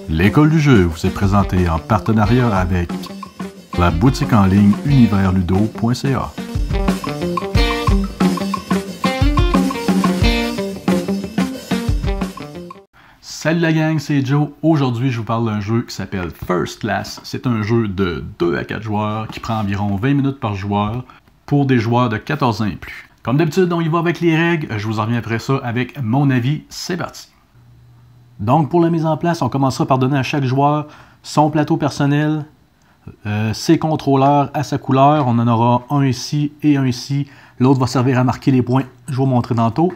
L'école du jeu vous est présentée en partenariat avec la boutique en ligne universludo.ca. Salut la gang, c'est Joe. Aujourd'hui, je vous parle d'un jeu qui s'appelle First Class. C'est un jeu de 2 à 4 joueurs qui prend environ 20 minutes par joueur pour des joueurs de 14 ans et plus. Comme d'habitude, on y va avec les règles. Je vous en reviens après ça avec mon avis. C'est parti. Donc, pour la mise en place, on commencera par donner à chaque joueur son plateau personnel, ses contrôleurs à sa couleur. On en aura un ici et un ici. L'autre va servir à marquer les points. Je vais vous montrer tantôt.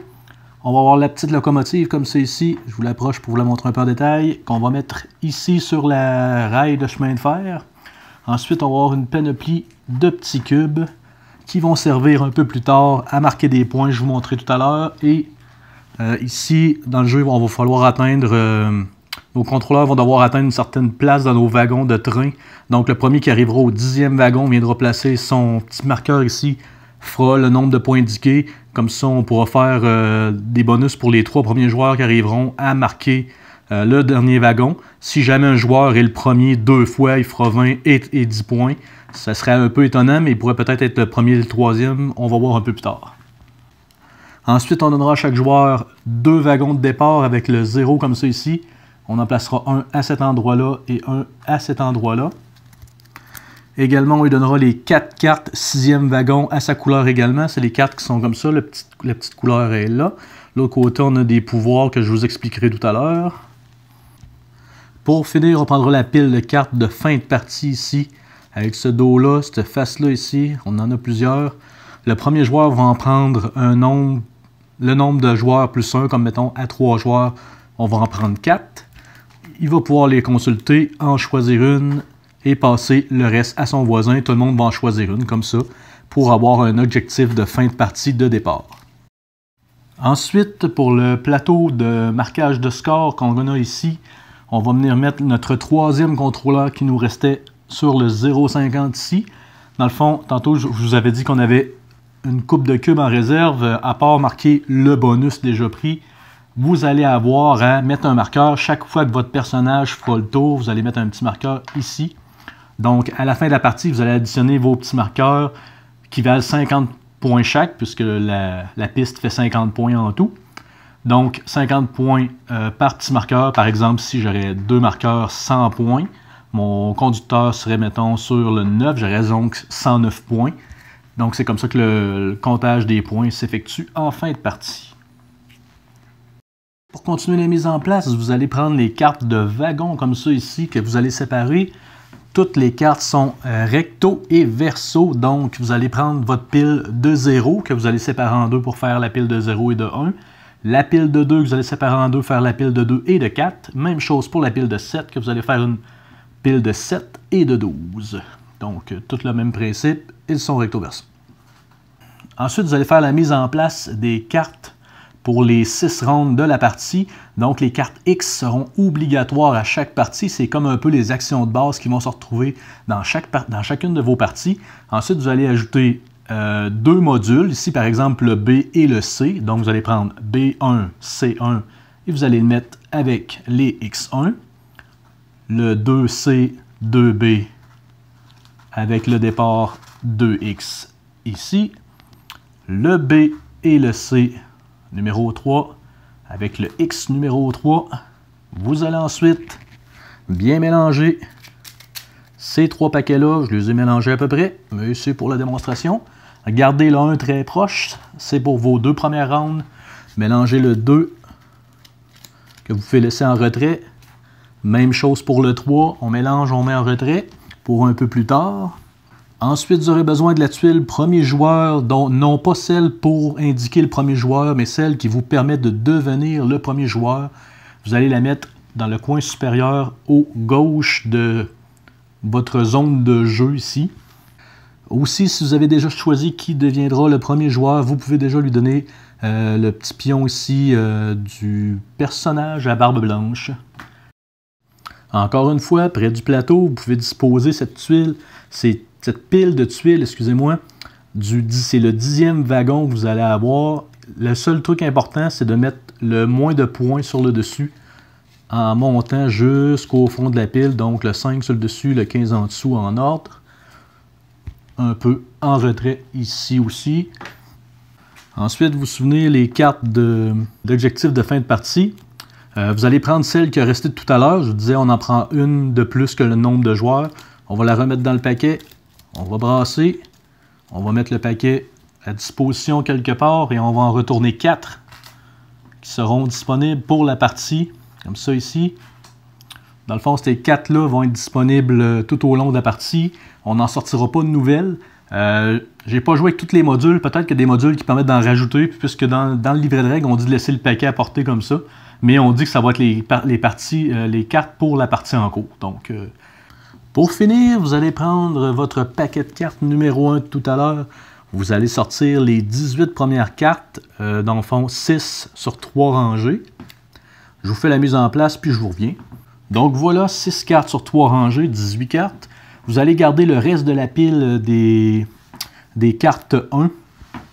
On va avoir la petite locomotive comme c'est ici. Je vous l'approche pour vous la montrer un peu en détail. Qu'on va mettre ici sur la rail de chemin de fer. Ensuite, on va avoir une panoplie de petits cubes qui vont servir un peu plus tard à marquer des points. Je vous montrerai tout à l'heure. Et ici, dans le jeu, on va falloir atteindre... nos contrôleurs vont devoir atteindre une certaine place dans nos wagons de train. Donc, le premier qui arrivera au 10e wagon viendra placer son petit marqueur ici, fera le nombre de points indiqués. Comme ça, on pourra faire des bonus pour les 3 premiers joueurs qui arriveront à marquer le dernier wagon. Si jamais un joueur est le premier 2 fois, il fera 20 et 10 points. Ça serait un peu étonnant, mais il pourrait peut-être être le premier et le 3e. On va voir un peu plus tard. Ensuite, on donnera à chaque joueur 2 wagons de départ avec le 0 comme ça ici. On en placera un à cet endroit-là et un à cet endroit-là. Également, on lui donnera les 4 cartes 6e wagon à sa couleur également. C'est les cartes qui sont comme ça. La petite couleur est là. De l'autre côté, on a des pouvoirs que je vous expliquerai tout à l'heure. Pour finir, on prendra la pile de cartes de fin de partie ici. Avec ce dos-là, cette face-là ici. On en a plusieurs. Le premier joueur va en prendre le nombre de joueurs plus 1, comme mettons à 3 joueurs, on va en prendre 4. Il va pouvoir les consulter, en choisir une et passer le reste à son voisin. Tout le monde va en choisir une comme ça pour avoir un objectif de fin de partie de départ. Ensuite, pour le plateau de marquage de score qu'on a ici, on va venir mettre notre 3e contrôleur qui nous restait sur le 0,50 ici. Dans le fond, tantôt, je vous avais dit qu'on avait une coupe de cubes en réserve, à part marquer le bonus déjà pris. Vous allez avoir à mettre un marqueur. Chaque fois que votre personnage fera le tour, vous allez mettre un petit marqueur ici. Donc, à la fin de la partie, vous allez additionner vos petits marqueurs qui valent 50 points chaque, puisque la piste fait 50 points en tout. Donc, 50 points par petit marqueur. Par exemple, si j'aurais 2 marqueurs 100 points, mon conducteur serait, mettons, sur le 9, j'aurais donc 109 points. Donc, c'est comme ça que le comptage des points s'effectue en fin de partie. Pour continuer la mise en place, vous allez prendre les cartes de wagon comme ça ici, que vous allez séparer. Toutes les cartes sont recto et verso, donc vous allez prendre votre pile de 0, que vous allez séparer en 2 pour faire la pile de 0 et de 1. La pile de 2 que vous allez séparer en 2, faire la pile de 2 et de 4. Même chose pour la pile de 7, que vous allez faire une pile de 7 et de 12. Donc, tout le même principe, ils sont recto-verso. Ensuite, vous allez faire la mise en place des cartes pour les 6 rounds de la partie. Donc, les cartes X seront obligatoires à chaque partie. C'est comme un peu les actions de base qui vont se retrouver dans chacune de vos parties. Ensuite, vous allez ajouter 2 modules. Ici, par exemple, le B et le C. Donc, vous allez prendre B1, C1 et vous allez le mettre avec les X1. Le 2C, 2B avec le départ 2X ici. Le B et le C numéro 3 avec le X numéro 3. Vous allez ensuite bien mélanger ces 3 paquets-là. Je les ai mélangés à peu près, mais c'est pour la démonstration. Gardez le 1 très proche, c'est pour vos 2 premières rounds. Mélangez le 2 que vous pouvez laisser en retrait. Même chose pour le 3, on mélange, on met en retrait pour un peu plus tard. Ensuite, vous aurez besoin de la tuile premier joueur, dont non pas celle pour indiquer le premier joueur, mais celle qui vous permet de devenir le premier joueur. Vous allez la mettre dans le coin supérieur au gauche de votre zone de jeu ici. Aussi, si vous avez déjà choisi qui deviendra le premier joueur, vous pouvez déjà lui donner le petit pion ici du personnage à barbe blanche. Encore une fois, près du plateau, vous pouvez disposer cette tuile, cette pile de tuiles, excusez-moi, c'est le 10e wagon que vous allez avoir. Le seul truc important, c'est de mettre le moins de points sur le dessus. en montant jusqu'au fond de la pile. Donc le 5 sur le dessus, le 15 en dessous en ordre. Un peu en retrait ici aussi. Ensuite, vous vous souvenez les cartes d'objectifs de fin de partie. Vous allez prendre celle qui a resté de tout à l'heure. Je vous disais, on en prend une de plus que le nombre de joueurs. On va la remettre dans le paquet. On va brasser. On va mettre le paquet à disposition quelque part et on va en retourner 4 qui seront disponibles pour la partie. Comme ça ici. Dans le fond, ces 4-là vont être disponibles tout au long de la partie. On n'en sortira pas de nouvelles. J'ai pas joué avec tous les modules. Peut-être qu'il y a des modules qui permettent d'en rajouter, puisque dans le livret de règles, on dit de laisser le paquet à portée comme ça. Mais on dit que ça va être les cartes pour la partie en cours. Donc, pour finir, vous allez prendre votre paquet de cartes numéro 1 de tout à l'heure. Vous allez sortir les 18 premières cartes, dans le fond 6 sur 3 rangées. Je vous fais la mise en place, puis je vous reviens. Donc voilà, 6 cartes sur 3 rangées, 18 cartes. Vous allez garder le reste de la pile des cartes 1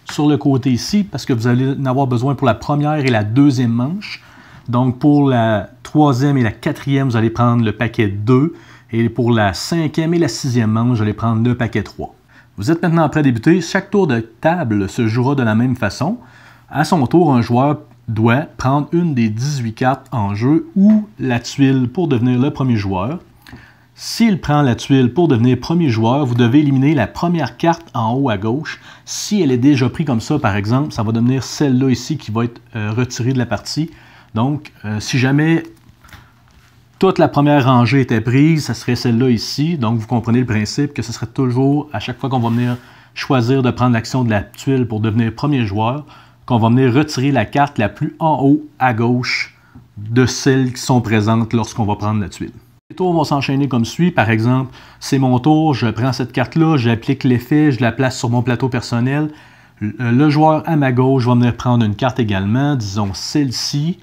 sur le côté ici, parce que vous allez en avoir besoin pour la première et la deuxième manche. Donc pour la troisième et la quatrième, vous allez prendre le paquet 2. Et pour la cinquième et la sixième manche, vous allez prendre le paquet 3. Vous êtes maintenant prêt à débuter. Chaque tour de table se jouera de la même façon. À son tour, un joueur doit prendre une des 18 cartes en jeu ou la tuile pour devenir le premier joueur. S'il prend la tuile pour devenir premier joueur, vous devez éliminer la première carte en haut à gauche. Si elle est déjà prise comme ça, par exemple, ça va devenir celle-là ici qui va être retirée de la partie. Donc, si jamais toute la première rangée était prise, ça serait celle-là ici. Donc, vous comprenez le principe que ce serait toujours, à chaque fois qu'on va venir choisir de prendre l'action de la tuile pour devenir premier joueur, qu'on va venir retirer la carte la plus en haut à gauche de celles qui sont présentes lorsqu'on va prendre la tuile. Les tours vont s'enchaîner comme suit. Par exemple, c'est mon tour, je prends cette carte-là, j'applique l'effet, je la place sur mon plateau personnel. Le joueur à ma gauche va venir prendre une carte également, disons celle-ci.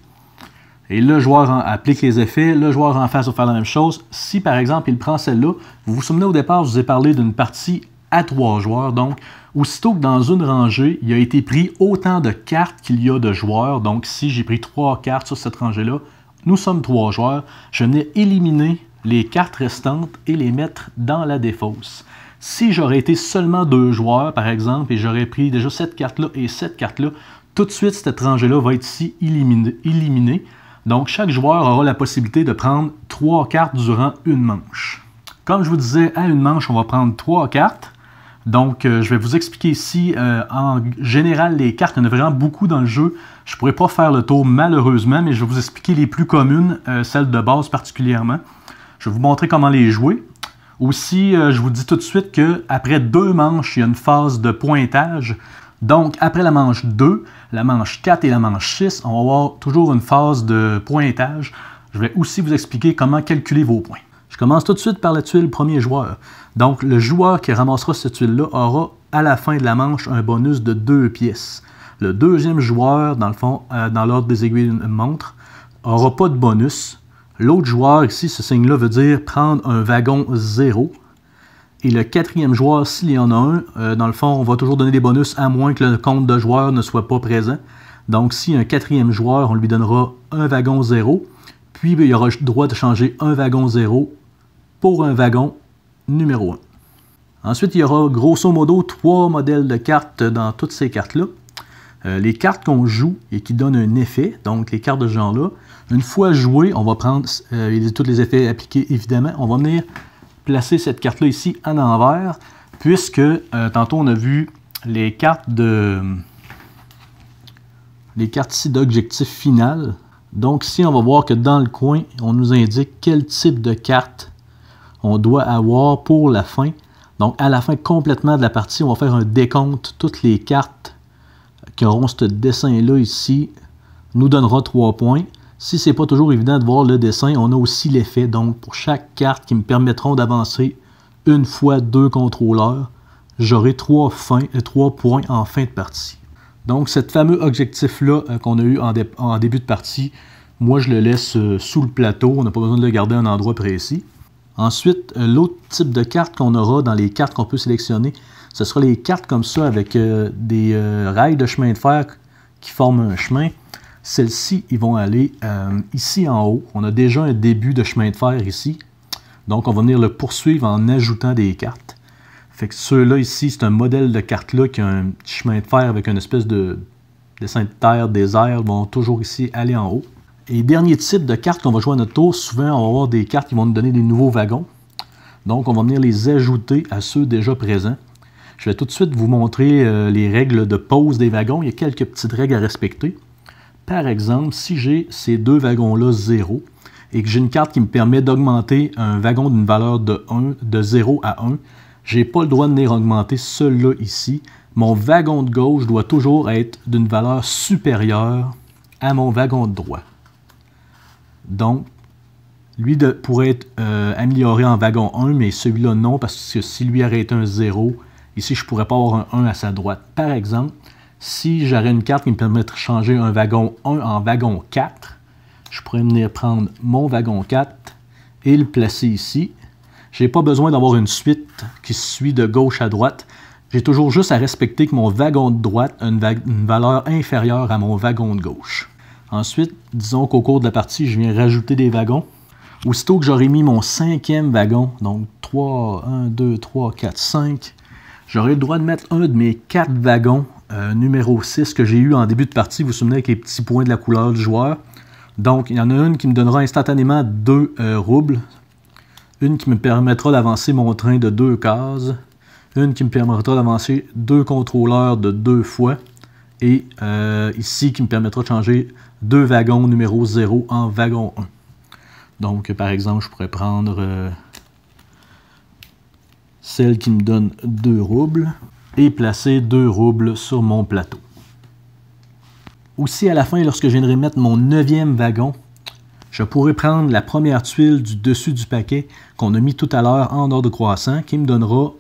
Et le joueur applique les effets, le joueur en face va faire la même chose. Si par exemple il prend celle-là, vous vous souvenez au départ, je vous ai parlé d'une partie à 3 joueurs. Donc, aussitôt que dans une rangée, il a été pris autant de cartes qu'il y a de joueurs. Donc, si j'ai pris 3 cartes sur cette rangée-là, nous sommes 3 joueurs. Je venais éliminer les cartes restantes et les mettre dans la défausse. Si j'aurais été seulement 2 joueurs, par exemple, et j'aurais pris déjà cette carte-là et cette carte-là, tout de suite, cette rangée-là va être ici éliminée. Donc, chaque joueur aura la possibilité de prendre 3 cartes durant une manche. Comme je vous disais, à une manche, on va prendre 3 cartes. Donc, je vais vous expliquer ici, en général, les cartes, il y en a vraiment beaucoup dans le jeu. Je ne pourrais pas faire le tour malheureusement, mais je vais vous expliquer les plus communes, celles de base particulièrement. Je vais vous montrer comment les jouer. Aussi, je vous dis tout de suite qu'après 2 manches, il y a une phase de pointage. Donc, après la manche 2, la manche 4 et la manche 6, on va avoir toujours une phase de pointage. Je vais aussi vous expliquer comment calculer vos points. Je commence tout de suite par la tuile premier joueur. Donc, le joueur qui ramassera cette tuile-là aura, à la fin de la manche, un bonus de 2 pièces. Le deuxième joueur, dans le fond, dans l'ordre des aiguilles d'une montre, n'aura pas de bonus. L'autre joueur, ici, ce signe-là veut dire prendre un wagon 0. Et le quatrième joueur, s'il y en a un, dans le fond, on va toujours donner des bonus à moins que le compte de joueurs ne soit pas présent. Donc, si un quatrième joueur, on lui donnera un wagon 0. Puis, il aura le droit de changer un wagon 0 pour un wagon numéro 1. Ensuite, il y aura grosso modo 3 modèles de cartes dans toutes ces cartes-là. Les cartes qu'on joue et qui donnent un effet, donc les cartes de ce genre-là, une fois jouées, on va prendre tous les effets appliqués, évidemment. On va venir placer cette carte-là ici à l'envers, puisque tantôt on a vu les cartes ici d'objectif final. Donc ici, on va voir que dans le coin, on nous indique quel type de carte on doit avoir pour la fin. Donc à la fin complètement de la partie, on va faire un décompte. Toutes les cartes qui auront ce dessin-là ici nous donnera 3 points. Si ce n'est pas toujours évident de voir le dessin, on a aussi l'effet. Donc, pour chaque carte qui me permettront d'avancer une fois 2 contrôleurs, j'aurai 3 points en fin de partie. Donc, cet fameux objectif-là qu'on a eu en début de partie, moi, je le laisse sous le plateau. On n'a pas besoin de le garder à un endroit précis. Ensuite, l'autre type de carte qu'on aura dans les cartes qu'on peut sélectionner, ce sera les cartes comme ça avec des rails de chemin de fer qui forment un chemin. Celles-ci, ils vont aller ici en haut. On a déjà un début de chemin de fer ici. Donc, on va venir le poursuivre en ajoutant des cartes. Fait que ceux-là ici, c'est un modèle de carte-là qui a un petit chemin de fer avec une espèce de dessin de terre, des airs, vont toujours ici aller en haut. Et dernier type de carte qu'on va jouer à notre tour, souvent on va avoir des cartes qui vont nous donner des nouveaux wagons. Donc, on va venir les ajouter à ceux déjà présents. Je vais tout de suite vous montrer les règles de pose des wagons. Il y a quelques petites règles à respecter. Par exemple, si j'ai ces deux wagons-là 0 et que j'ai une carte qui me permet d'augmenter un wagon d'une valeur de 0 à 1, je n'ai pas le droit de venir augmenter celui-là ici. Mon wagon de gauche doit toujours être d'une valeur supérieure à mon wagon de droite. Donc, lui pourrait être amélioré en wagon 1, mais celui-là non, parce que si lui aurait été un 0, ici je ne pourrais pas avoir un 1 à sa droite. Par exemple, si j'aurais une carte qui me permettrait de changer un wagon 1 en wagon 4, je pourrais venir prendre mon wagon 4 et le placer ici. Je n'ai pas besoin d'avoir une suite qui suit de gauche à droite. J'ai toujours juste à respecter que mon wagon de droite a une valeur inférieure à mon wagon de gauche. Ensuite, disons qu'au cours de la partie, je viens rajouter des wagons. Aussitôt que j'aurai mis mon 5e wagon, donc 3, 1, 2, 3, 4, 5, j'aurai le droit de mettre un de mes 4 wagons numéro 6 que j'ai eu en début de partie. Vous vous souvenez avec les petits points de la couleur du joueur. Donc, il y en a une qui me donnera instantanément 2 roubles. Une qui me permettra d'avancer mon train de 2 cases. Une qui me permettra d'avancer 2 contrôleurs de 2 fois. Et ici, qui me permettra de changer 2 wagons numéro 0 en wagon 1. Donc, par exemple, je pourrais prendre celle qui me donne 2 roubles et placer 2 roubles sur mon plateau. Aussi, à la fin, lorsque je viendrai mettre mon 9e wagon, je pourrais prendre la première tuile du dessus du paquet qu'on a mis tout à l'heure en ordre croissant, qui me donnera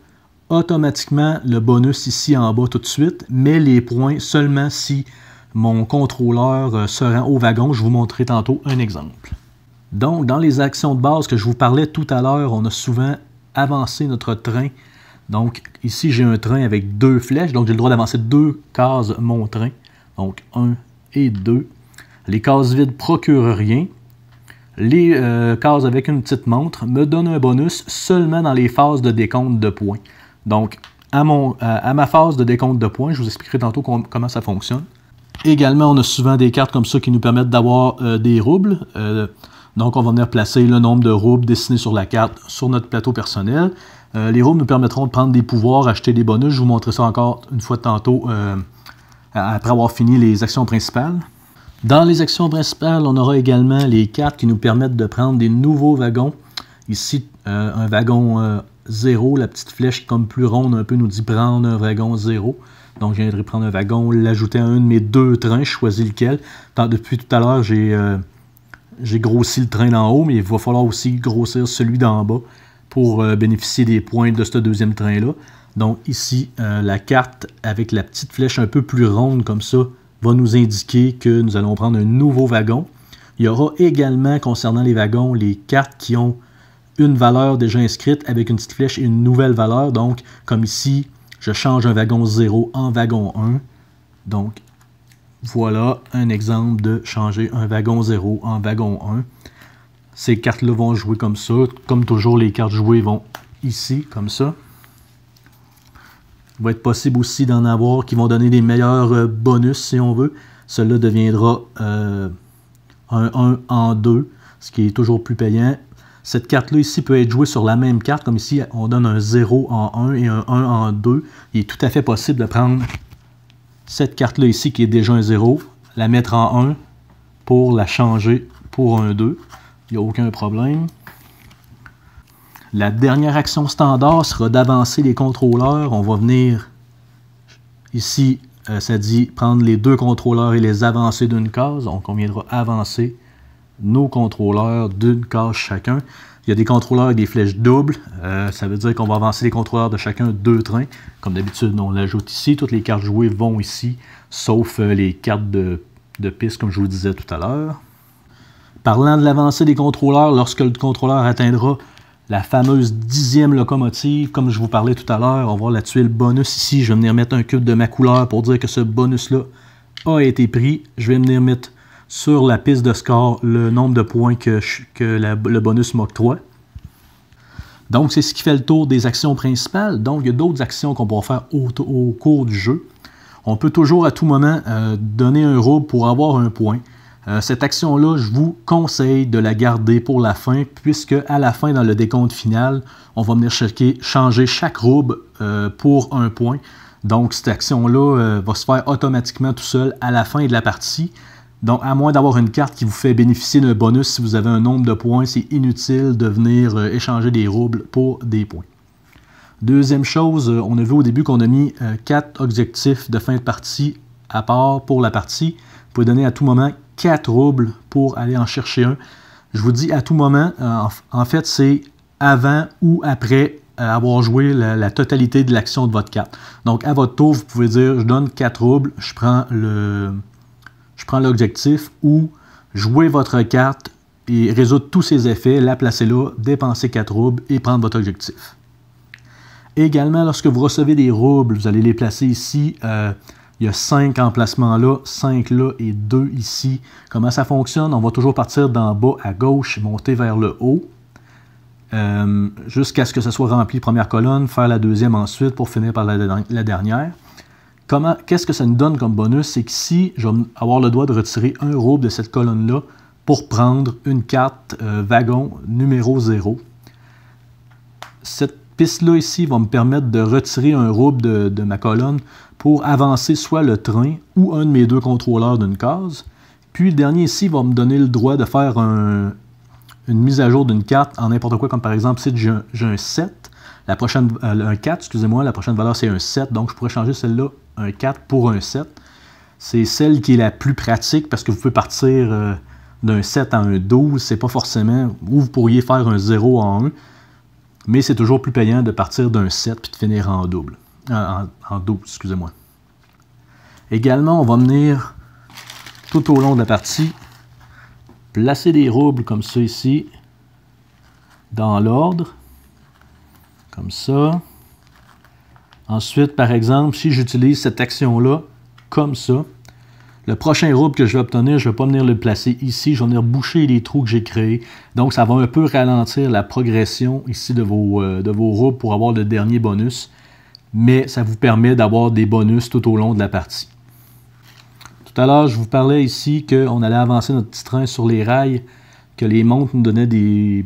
automatiquement le bonus ici en bas tout de suite, mais les points seulement si mon contrôleur se rend au wagon. Je vous montrerai tantôt un exemple. Donc, dans les actions de base que je vous parlais tout à l'heure, on a souvent avancé notre train. Donc, ici, j'ai un train avec 2 flèches, donc j'ai le droit d'avancer 2 cases mon train. Donc, 1 et 2. Les cases vides ne procurent rien. Les cases avec une petite montre me donnent un bonus seulement dans les phases de décompte de points. Donc, à ma phase de décompte de points, je vous expliquerai tantôt comment ça fonctionne. Également, on a souvent des cartes comme ça qui nous permettent d'avoir des roubles. Donc, on va venir placer le nombre de roubles dessinés sur la carte sur notre plateau personnel. Les roubles nous permettront de prendre des pouvoirs, acheter des bonus. Je vous montrerai ça encore une fois tantôt après avoir fini les actions principales. Dans les actions principales, on aura également les cartes qui nous permettent de prendre des nouveaux wagons. Ici, un wagon 0, la petite flèche comme plus ronde un peu nous dit prendre un wagon 0. Donc, je viendrai prendre un wagon, l'ajouter à un de mes 2 trains, je choisis lequel. Depuis tout à l'heure, j'ai grossi le train d'en haut, mais il va falloir aussi grossir celui d'en bas pour bénéficier des points de ce deuxième train-là. Donc ici, la carte avec la petite flèche un peu plus ronde comme ça va nous indiquer que nous allons prendre un nouveau wagon. Il y aura également, concernant les wagons, les cartes qui ont une valeur déjà inscrite avec une petite flèche et une nouvelle valeur. Donc, comme ici, je change un wagon 0 en wagon 1. Donc, voilà un exemple de changer un wagon 0 en wagon 1. Ces cartes-là vont jouer comme ça. Comme toujours, les cartes jouées vont ici, comme ça. Il va être possible aussi d'en avoir qui vont donner des meilleurs bonus, si on veut. Cela deviendra un 1 en 2, ce qui est toujours plus payant. Cette carte-là ici peut être jouée sur la même carte, comme ici, on donne un 0 en 1 et un 1 en 2. Il est tout à fait possible de prendre cette carte-là ici, qui est déjà un 0, la mettre en 1 pour la changer pour un 2. Il n'y a aucun problème. La dernière action standard sera d'avancer les contrôleurs. On va venir ici, ça dit prendre les 2 contrôleurs et les avancer d'une case. Donc, on viendra avancer nos contrôleurs d'une case chacun. Il y a des contrôleurs avec des flèches doubles. Ça veut dire qu'on va avancer les contrôleurs de chacun 2 trains. Comme d'habitude, on l'ajoute ici. Toutes les cartes jouées vont ici, sauf les cartes de piste, comme je vous le disais tout à l'heure. Parlant de l'avancée des contrôleurs, lorsque le contrôleur atteindra la fameuse 10e locomotive, comme je vous parlais tout à l'heure, on va voir la tuile bonus ici. Je vais venir mettre un cube de ma couleur pour dire que ce bonus-là a été pris. Je vais venir mettre sur la piste de score le nombre de points que le bonus m'octroie. Donc, c'est ce qui fait le tour des actions principales. Donc, il y a d'autres actions qu'on pourra faire au cours du jeu. On peut toujours à tout moment donner un rouble pour avoir un point. Cette action-là, je vous conseille de la garder pour la fin, puisque à la fin, dans le décompte final, on va venir changer chaque rouble pour un point. Donc, cette action-là va se faire automatiquement tout seul à la fin de la partie. Donc, à moins d'avoir une carte qui vous fait bénéficier d'un bonus, si vous avez un nombre de points, c'est inutile de venir échanger des roubles pour des points. Deuxième chose, on a vu au début qu'on a mis 4 objectifs de fin de partie à part pour la partie. Vous pouvez donner à tout moment 4 roubles pour aller en chercher un. Je vous dis à tout moment, en fait, c'est avant ou après avoir joué la totalité de l'action de votre carte. Donc, à votre tour, vous pouvez dire, je donne 4 roubles, je prends l'objectif, ou jouer votre carte et résoudre tous ses effets, la placer là, dépenser 4 roubles et prendre votre objectif. Également, lorsque vous recevez des roubles, vous allez les placer ici. Il y a 5 emplacements là, 5 là et 2 ici. Comment ça fonctionne? On va toujours partir d'en bas à gauche, monter vers le haut, jusqu'à ce que ce soit rempli première colonne, faire la deuxième ensuite pour finir par la dernière. Qu'est-ce que ça nous donne comme bonus? C'est qu'ici, je vais avoir le droit de retirer un rouble de cette colonne-là pour prendre une carte wagon numéro 0. Cette piste-là ici va me permettre de retirer un rouble de ma colonne pour avancer soit le train ou un de mes 2 contrôleurs d'une case. Puis le dernier ici va me donner le droit de faire une mise à jour d'une carte en n'importe quoi, comme par exemple si j'ai un 7, un 4, excusez-moi, la prochaine valeur c'est un 7, donc je pourrais changer celle-là, un 4 pour un 7. C'est celle qui est la plus pratique parce que vous pouvez partir d'un 7 à un 12, c'est pas forcément, ou vous pourriez faire un 0 en 1, mais c'est toujours plus payant de partir d'un 7 puis de finir en double. En 12, excusez-moi. Également, on va venir, tout au long de la partie, placer des roubles comme ça ici, dans l'ordre, comme ça. Ensuite, par exemple, si j'utilise cette action-là, comme ça, le prochain rouble que je vais obtenir, je ne vais pas venir le placer ici, je vais venir boucher les trous que j'ai créés. Donc, ça va un peu ralentir la progression ici de vos roubles pour avoir le dernier bonus. Mais ça vous permet d'avoir des bonus tout au long de la partie. Tout à l'heure, je vous parlais ici qu'on allait avancer notre petit train sur les rails, que les montres nous donnaient des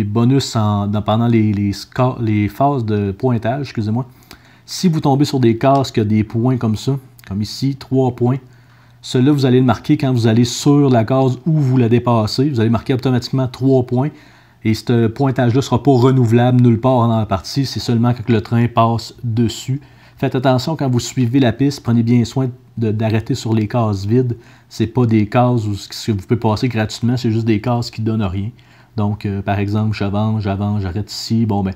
bonus pendant les phases de pointage, excusez-moi. Si vous tombez sur des cases qui ont des points comme ça, comme ici, 3 points, ceux-là, vous allez le marquer quand vous allez sur la case où vous la dépassez. Vous allez marquer automatiquement 3 points. Et ce pointage-là ne sera pas renouvelable nulle part dans la partie. C'est seulement quand le train passe dessus. Faites attention quand vous suivez la piste. Prenez bien soin d'arrêter sur les cases vides. Ce n'est pas des cases où vous pouvez passer gratuitement. C'est juste des cases qui ne donnent rien. Donc, par exemple, j'avance, j'arrête ici. Bon, ben,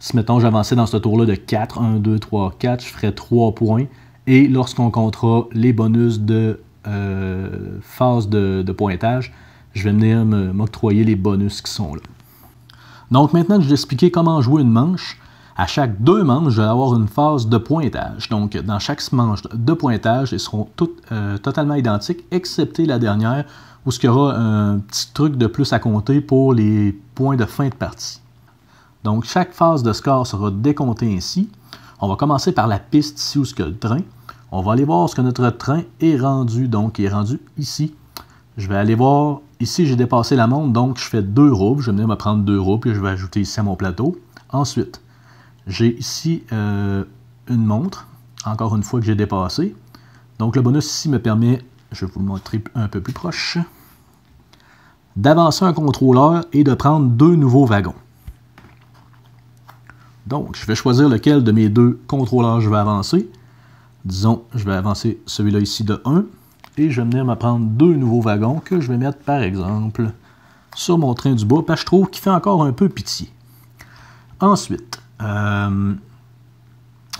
si, mettons, j'avançais dans ce tour-là de 4, 1, 2, 3, 4, je ferais 3 points. Et lorsqu'on comptera les bonus de phase de pointage, je vais venir m'octroyer les bonus qui sont là. Donc maintenant que je vais expliquer comment jouer une manche, à chaque 2 manches, je vais avoir une phase de pointage. Donc dans chaque manche de pointage, elles seront toutes totalement identiques, excepté la dernière, où il y aura un petit truc de plus à compter pour les points de fin de partie. Donc chaque phase de score sera décomptée ainsi. On va commencer par la piste ici où il y a le train. On va aller voir ce que notre train est rendu. Donc il est rendu ici. Je vais aller voir, ici j'ai dépassé la montre, donc je fais 2 roubles. Je vais venir me prendre 2 roubles et je vais ajouter ici à mon plateau. Ensuite, j'ai ici une montre, encore une fois que j'ai dépassé. Donc le bonus ici me permet, je vais vous le montrer un peu plus proche, d'avancer un contrôleur et de prendre 2 nouveaux wagons. Donc je vais choisir lequel de mes 2 contrôleurs je vais avancer. Disons, je vais avancer celui-là ici de 1. Et je vais venir me prendre 2 nouveaux wagons que je vais mettre, par exemple, sur mon train du bas, parce que je trouve qu'il fait encore un peu pitié. Ensuite, je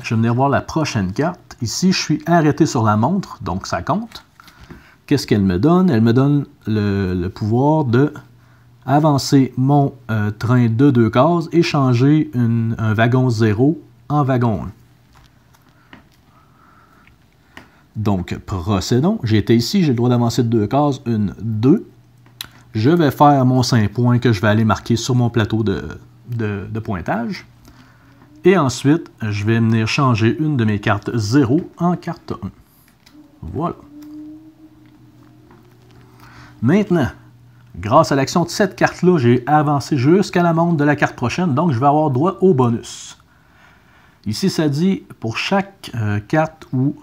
vais venir voir la prochaine carte. Ici, je suis arrêté sur la montre, donc ça compte. Qu'est-ce qu'elle me donne? Elle me donne le pouvoir de avancer mon train de 2 cases et changer un wagon 0 en wagon 1. Donc, procédons. J'ai été ici, j'ai le droit d'avancer de 2 cases. 1, 2. Je vais faire mon 5 points que je vais aller marquer sur mon plateau de pointage. Et ensuite, je vais venir changer une de mes cartes 0 en carte 1. Voilà. Maintenant, grâce à l'action de cette carte-là, j'ai avancé jusqu'à la montre de la carte prochaine, donc je vais avoir droit au bonus. Ici, ça dit, pour chaque carte où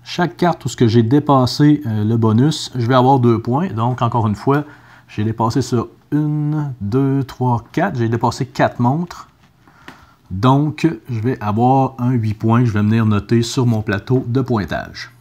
ce que j'ai dépassé le bonus, je vais avoir 2 points. Donc, encore une fois, j'ai dépassé ça 1, 2, 3, 4. J'ai dépassé 4 montres. Donc, je vais avoir un 8 points que je vais venir noter sur mon plateau de pointage.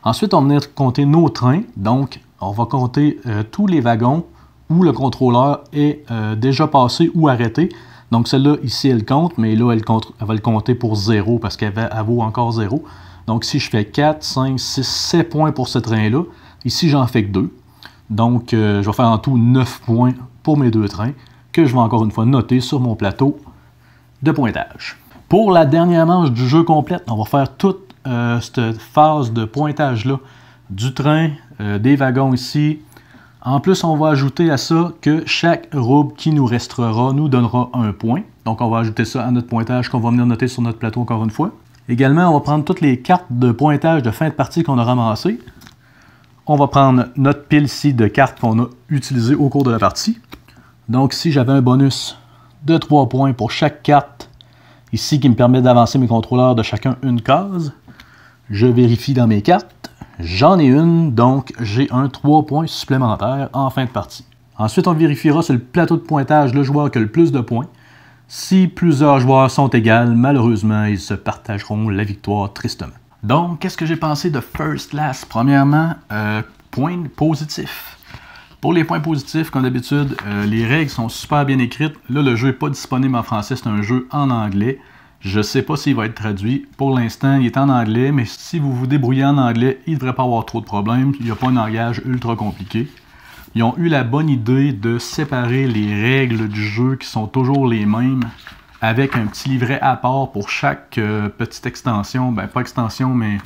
Ensuite, on va venir compter nos trains. Donc, on va compter tous les wagons où le contrôleur est déjà passé ou arrêté. Donc, celle-là, ici, elle compte, mais là, elle va le compter pour 0 parce qu'elle vaut encore 0. Donc, si je fais 4, 5, 6, 7 points pour ce train-là, ici, j'en fais que 2. Donc, je vais faire en tout 9 points pour mes 2 trains que je vais encore une fois noter sur mon plateau de pointage. Pour la dernière manche du jeu complète, on va faire toute cette phase de pointage-là du train, des wagons ici. En plus, on va ajouter à ça que chaque roue qui nous restera nous donnera 1 point. Donc, on va ajouter ça à notre pointage qu'on va venir noter sur notre plateau encore une fois. Également, on va prendre toutes les cartes de pointage de fin de partie qu'on a ramassées. On va prendre notre pile ici de cartes qu'on a utilisées au cours de la partie. Donc, ici, j'avais un bonus de 3 points pour chaque carte ici qui me permet d'avancer mes contrôleurs de chacun une case. Je vérifie dans mes cartes. J'en ai une, donc j'ai un 3 points supplémentaires en fin de partie. Ensuite, on vérifiera sur le plateau de pointage le joueur qui a le plus de points. Si plusieurs joueurs sont égaux, malheureusement, ils se partageront la victoire tristement. Donc, qu'est-ce que j'ai pensé de First Class? Premièrement, points positifs. Pour les points positifs, comme d'habitude, les règles sont super bien écrites. Là, le jeu n'est pas disponible en français, c'est un jeu en anglais. Je ne sais pas s'il va être traduit. Pour l'instant, il est en anglais, mais si vous vous débrouillez en anglais, il ne devrait pas avoir trop de problèmes. Il n'y a pas un langage ultra compliqué. Ils ont eu la bonne idée de séparer les règles du jeu qui sont toujours les mêmes avec un petit livret à part pour chaque petite extension. Ben, pas extension, mais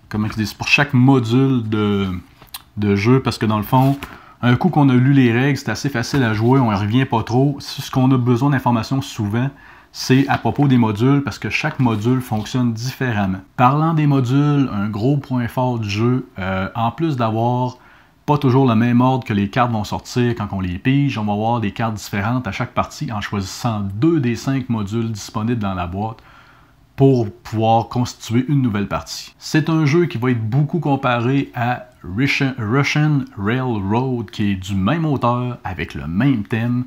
comment je dis, pour chaque module de jeu, parce que dans le fond, un coup qu'on a lu les règles, c'est assez facile à jouer, on ne revient pas trop. Ce qu'on a besoin d'informations souvent, c'est à propos des modules, parce que chaque module fonctionne différemment. Parlant des modules, un gros point fort du jeu, en plus d'avoir pas toujours le même ordre que les cartes vont sortir quand on les pige, on va avoir des cartes différentes à chaque partie en choisissant 2 des 5 modules disponibles dans la boîte pour pouvoir constituer une nouvelle partie. C'est un jeu qui va être beaucoup comparé à Russian Railroad, qui est du même auteur, avec le même thème.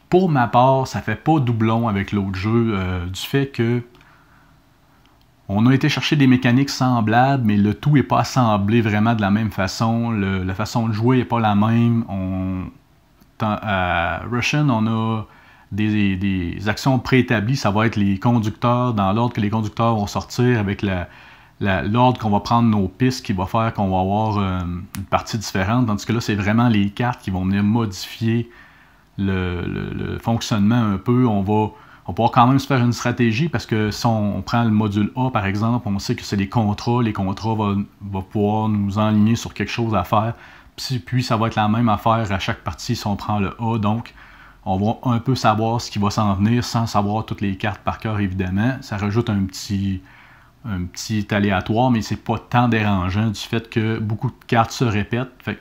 Pour ma part, ça fait pas doublon avec l'autre jeu, du fait que on a été chercher des mécaniques semblables, mais le tout n'est pas assemblé vraiment de la même façon. La façon de jouer n'est pas la même. À Russian, on a des actions préétablies. Ça va être les conducteurs, dans l'ordre que les conducteurs vont sortir, avec l'ordre qu'on va prendre nos pistes, qui va faire qu'on va avoir une partie différente. Tandis que là, c'est vraiment les cartes qui vont venir modifier le fonctionnement un peu. On va pouvoir quand même se faire une stratégie, parce que si on prend le module A, par exemple, on sait que c'est les contrats. Les contrats vont pouvoir nous enligner sur quelque chose à faire. Puis ça va être la même affaire à chaque partie si on prend le A. Donc, on va un peu savoir ce qui va s'en venir sans savoir toutes les cartes par cœur, évidemment. Ça rajoute un petit aléatoire, mais c'est pas tant dérangeant du fait que beaucoup de cartes se répètent. Fait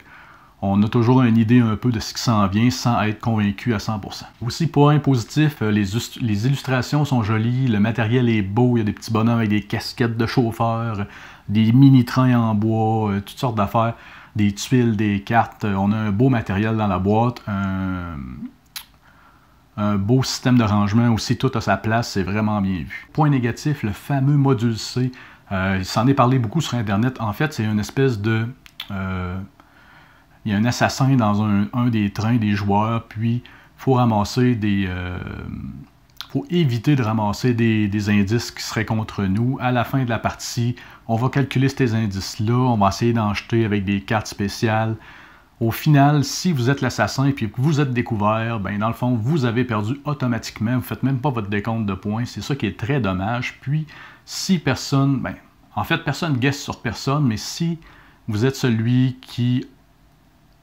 on a toujours une idée un peu de ce qui s'en vient sans être convaincu à 100%. Aussi, point positif, les illustrations sont jolies, le matériel est beau, il y a des petits bonhommes avec des casquettes de chauffeurs, des mini-trains en bois, toutes sortes d'affaires, des tuiles, des cartes. On a un beau matériel dans la boîte, un beau système de rangement aussi, tout à sa place, c'est vraiment bien vu. Point négatif, le fameux module C. Il s'en est parlé beaucoup sur Internet. En fait, c'est une espèce de... il y a un assassin dans un des trains des joueurs, puis il faut ramasser faut éviter de ramasser des indices qui seraient contre nous. À la fin de la partie, on va calculer ces indices-là, on va essayer d'en jeter avec des cartes spéciales. Au final, si vous êtes l'assassin et que vous êtes découvert, ben dans le fond, vous avez perdu automatiquement. Vous ne faites même pas votre décompte de points. C'est ça qui est très dommage. Puis, si personne, ben, en fait, personne guesse sur personne, mais si vous êtes celui qui,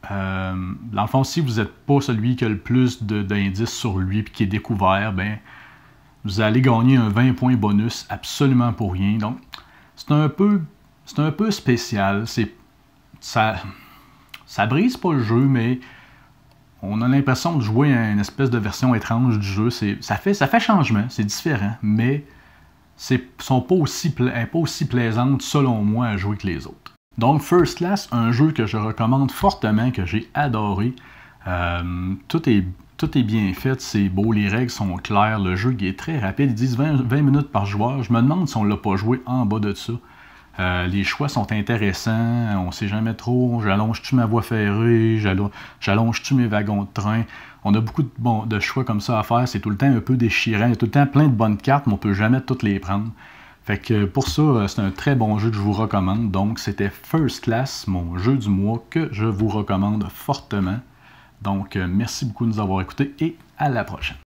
dans le fond, si vous n'êtes pas celui qui a le plus d'indices sur lui et qui est découvert, ben, vous allez gagner un 20 points bonus absolument pour rien. Donc, c'est un peu spécial. Ça brise pas le jeu, mais on a l'impression de jouer à une espèce de version étrange du jeu. Ça fait changement, c'est différent, mais elles sont pas aussi plaisantes, selon moi, à jouer que les autres. Donc, First Class, un jeu que je recommande fortement, que j'ai adoré. Tout est bien fait, c'est beau, les règles sont claires, le jeu est très rapide. Ils disent 20 minutes par joueur. Je me demande si on ne l'a pas joué en bas de ça. Les choix sont intéressants, on ne sait jamais trop, j'allonge-tu ma voie ferrée, j'allonge-tu mes wagons de train. On a beaucoup de choix comme ça à faire, c'est tout le temps un peu déchirant, il y a tout le temps plein de bonnes cartes, mais on ne peut jamais toutes les prendre. Fait que pour ça, c'est un très bon jeu que je vous recommande. Donc c'était First Class, mon jeu du mois, que je vous recommande fortement. Donc merci beaucoup de nous avoir écoutés et à la prochaine.